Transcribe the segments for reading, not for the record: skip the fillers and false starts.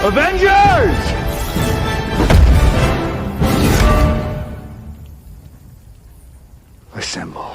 Avengers! Assemble.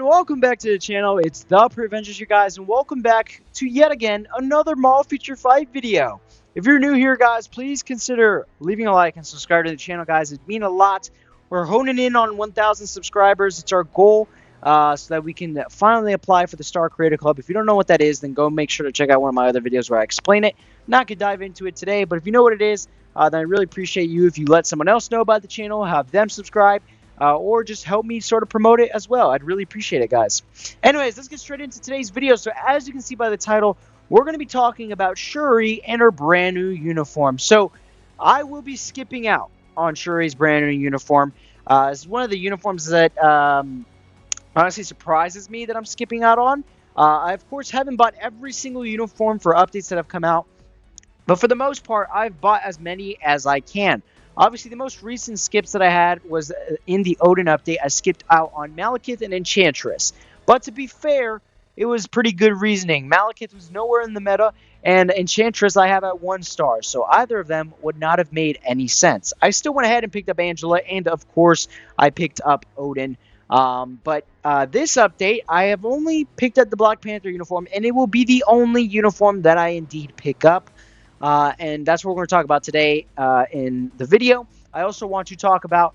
Welcome back to the channel. It's the Avengers, you guys, and welcome back to yet again another Mall Feature Fight video. If you're new here, guys, please consider leaving a like and subscribe to the channel, guys. It'd mean a lot. We're honing in on 1,000 subscribers. It's our goal, so that we can finally apply for the Star Creator Club. If you don't know what that is, then go make sure to check out one of my other videos where I explain it. Not gonna dive into it today, but if you know what it is, then I really appreciate you if you let someone else know about the channel, have them subscribe. Or just help me sort of promote it as well. I'd really appreciate it, guys. Anyways, let's get straight into today's video. So as you can see by the title, we're going to be talking about Shuri and her brand new uniform. So I will be skipping out on Shuri's brand new uniform. It's one of the uniforms that honestly surprises me that I'm skipping out on. I, of course, haven't bought every single uniform for updates that have come out. But for the most part, I've bought as many as I can. Obviously, the most recent skips that I had was in the Odin update. I skipped out on Malekith and Enchantress. But to be fair, it was pretty good reasoning. Malekith was nowhere in the meta, and Enchantress I have at 1 star. So either of them would not have made any sense. I still went ahead and picked up Angela, and of course, I picked up Odin. But this update, I have only picked up the Black Panther uniform, and it will be the only uniform that I indeed pick up. And that's what we're going to talk about today in the video. I also want to talk about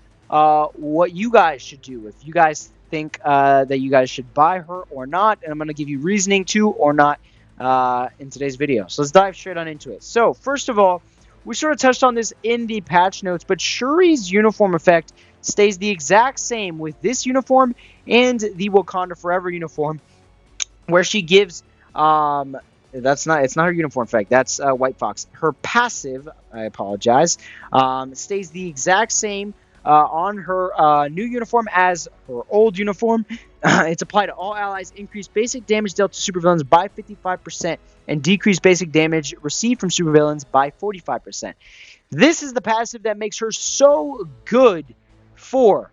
what you guys should do. If you guys think that you guys should buy her or not, and I'm going to give you reasoning to or not in today's video. So let's dive straight on into it. So first of all, we sort of touched on this in the patch notes, but Shuri's uniform effect stays the exact same with this uniform and the Wakanda Forever uniform, where she gives... it's not her uniform effect. That's White Fox. Her passive, I apologize, stays the exact same on her new uniform as her old uniform. It's applied to all allies. Increase basic damage dealt to supervillains by 55% and decrease basic damage received from supervillains by 45%. This is the passive that makes her so good for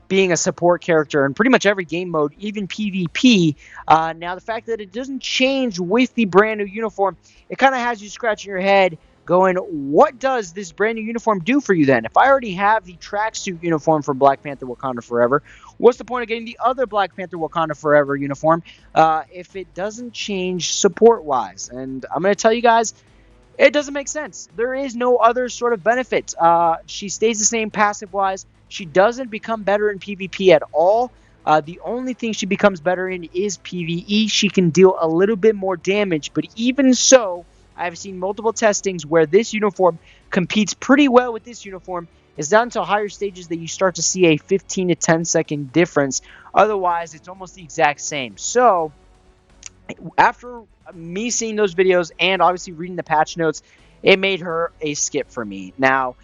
being a support character in pretty much every game mode, even PvP. Now, the fact that it doesn't change with the brand new uniform, it kind of has you scratching your head going, what does this brand new uniform do for you then? If I already have the tracksuit uniform for Black Panther Wakanda Forever, what's the point of getting the other Black Panther Wakanda Forever uniform if it doesn't change support-wise? And I'm going to tell you guys, it doesn't make sense. There is no other sort of benefit. She stays the same passive-wise. She doesn't become better in PvP at all. The only thing she becomes better in is PvE. She can deal a little bit more damage, but even so, I've seen multiple testings where this uniform competes pretty well with this uniform. It's down to higher stages that you start to see a 15 to 10 second difference. Otherwise, it's almost the exact same. So, after me seeing those videos and obviously reading the patch notes, it made her a skip for me. Now,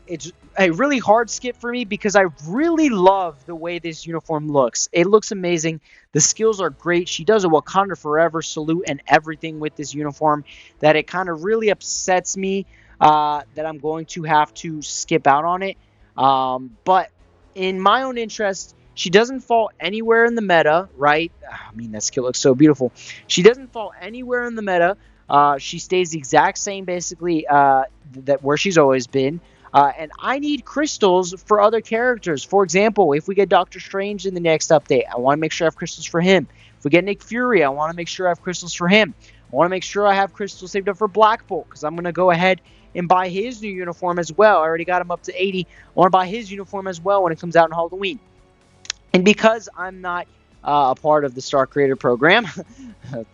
it's a really hard skip for me because I really love the way this uniform looks. It looks amazing. The skills are great. She does a Wakanda Forever salute and everything with this uniform that it kind of really upsets me that I'm going to have to skip out on it. But in my own interest, she doesn't fall anywhere in the meta, right? I mean, that skill looks so beautiful. She doesn't fall anywhere in the meta. She stays the exact same, basically, that where she's always been. And I need crystals for other characters. For example, if we get Doctor Strange in the next update, I want to make sure I have crystals for him. If we get Nick Fury, I want to make sure I have crystals for him. I want to make sure I have crystals saved up for Black Bolt, because I'm going to go ahead and buy his new uniform as well. I already got him up to 80. I want to buy his uniform as well when it comes out on Halloween. And because I'm not a part of the Star Creator Program,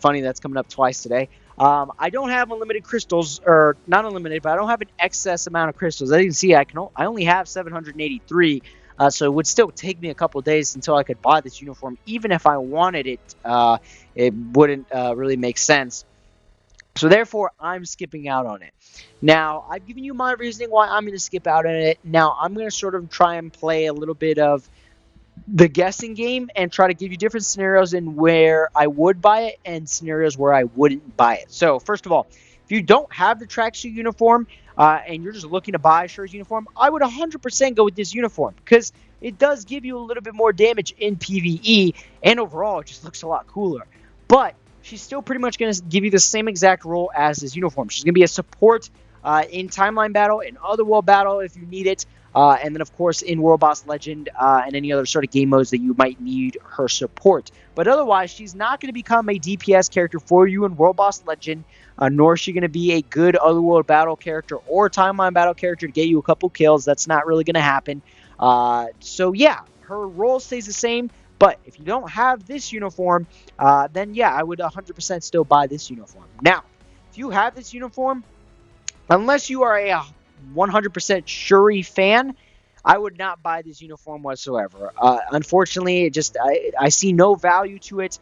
funny that's coming up twice today, I don't have unlimited crystals, or not unlimited, but I don't have an excess amount of crystals. As you can see, I only have 783, so it would still take me a couple days until I could buy this uniform. Even if I wanted it, it wouldn't really make sense. So therefore, I'm skipping out on it. Now, I've given you my reasoning why I'm going to skip out on it. Now, I'm going to sort of try and play a little bit of the guessing game and try to give you different scenarios in where I would buy it and scenarios where I wouldn't buy it. So, first of all, if you don't have the tracksuit uniform and you're just looking to buy Shuri's uniform, I would 100% go with this uniform because it does give you a little bit more damage in PvE, and overall, it just looks a lot cooler. But she's still pretty much going to give you the same exact role as this uniform. She's going to be a support in timeline battle, in otherworld battle if you need it, and then, of course, in World Boss Legend and any other sort of game modes that you might need her support. But otherwise, she's not going to become a DPS character for you in World Boss Legend, nor is she going to be a good otherworld battle character or timeline battle character to get you a couple kills. That's not really going to happen. So, yeah, her role stays the same. But if you don't have this uniform, then, yeah, I would 100% still buy this uniform. Now, if you have this uniform, unless you are a 100% Shuri fan, I would not buy this uniform whatsoever. Unfortunately, I see no value to it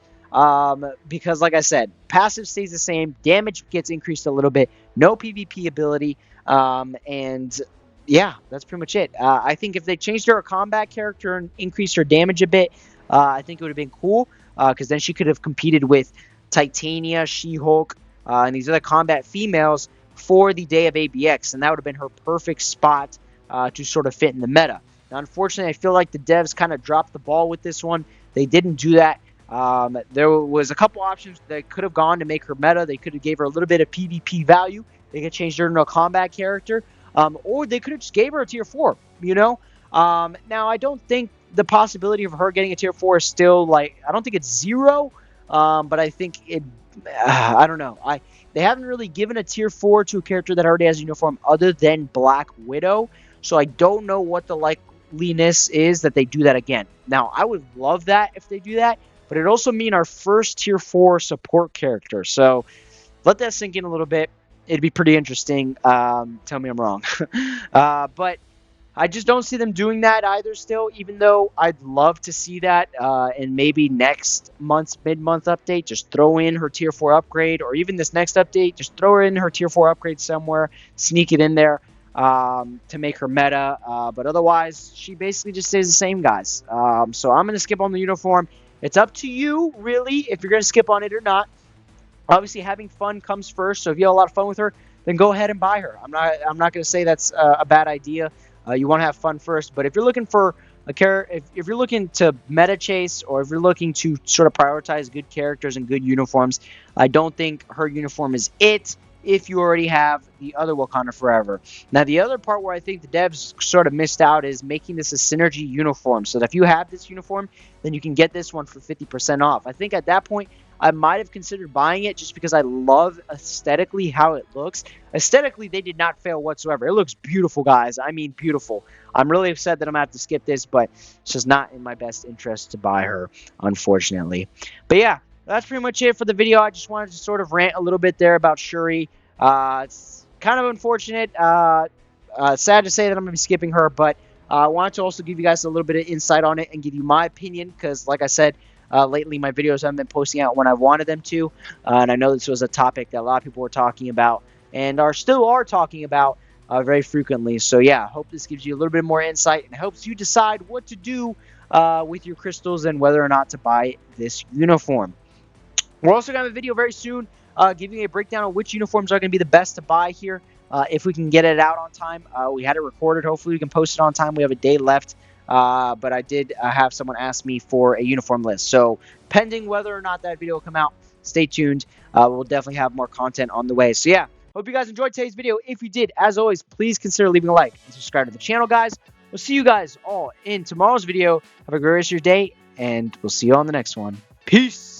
because, like I said, passive stays the same, damage gets increased a little bit, no PvP ability, and yeah, that's pretty much it. I think if they changed her a combat character and increased her damage a bit, I think it would have been cool because then she could have competed with Titania, She-Hulk, and these other combat females for the day of ABX, and that would have been her perfect spot to sort of fit in the meta. Now, unfortunately, I feel like the devs kind of dropped the ball with this one. They didn't do that. There was a couple options that could have gone to make her meta. They could have gave her a little bit of PvP value. They could have changed her into a combat character, or they could have just gave her a tier 4, you know? Now, I don't think the possibility of her getting a tier 4 is still, like, I don't think it's 0, but I think it, I don't know. They haven't really given a tier 4 to a character that already has a uniform other than Black Widow, so I don't know what the likeliness is that they do that again. Now, I would love that if they do that, but it also mean our first tier 4 support character, so let that sink in a little bit. It'd be pretty interesting. Tell me I'm wrong. But I just don't see them doing that either still, even though I'd love to see that and maybe next month's mid-month update, just throw in her tier 4 upgrade, or even this next update, just throw in her tier 4 upgrade somewhere, sneak it in there to make her meta. But otherwise, she basically just stays the same, guys. So I'm going to skip on the uniform. It's up to you, really, if you're going to skip on it or not. Obviously, having fun comes first, so if you have a lot of fun with her, then go ahead and buy her. I'm not going to say that's a bad idea. You want to have fun first, but if you're looking for if you're looking to meta chase, or if you're looking to sort of prioritize good characters and good uniforms, I don't think her uniform is it if you already have the other Wakanda Forever. Now, the other part where I think the devs sort of missed out is making this a synergy uniform, so that if you have this uniform, then you can get this one for 50% off. I think at that point, I might have considered buying it just because I love aesthetically how it looks. Aesthetically, they did not fail whatsoever. It looks beautiful, guys. I mean, beautiful. I'm really upset that I'm going to have to skip this, but it's just not in my best interest to buy her, unfortunately. But yeah, that's pretty much it for the video. I just wanted to sort of rant a little bit there about Shuri. It's kind of unfortunate. Sad to say that I'm going to be skipping her, but I wanted to also give you guys a little bit of insight on it and give you my opinion because, like I said, lately my videos haven't been posting out when I wanted them to, and I know this was a topic that a lot of people were talking about and still are talking about very frequently. So yeah, I hope this gives you a little bit more insight and helps you decide what to do with your crystals and whether or not to buy this uniform. We're also going to have a video very soon giving a breakdown of which uniforms are going to be the best to buy here. If we can get it out on time. We had it recorded. Hopefully we can post it on time. We have a day left. But I did have someone ask me for a uniform list. So pending whether or not that video will come out, stay tuned. We'll definitely have more content on the way. So yeah, hope you guys enjoyed today's video. If you did, as always, please consider leaving a like and subscribe to the channel, guys. We'll see you guys all in tomorrow's video. Have a great rest of your day, and we'll see you on the next one. Peace.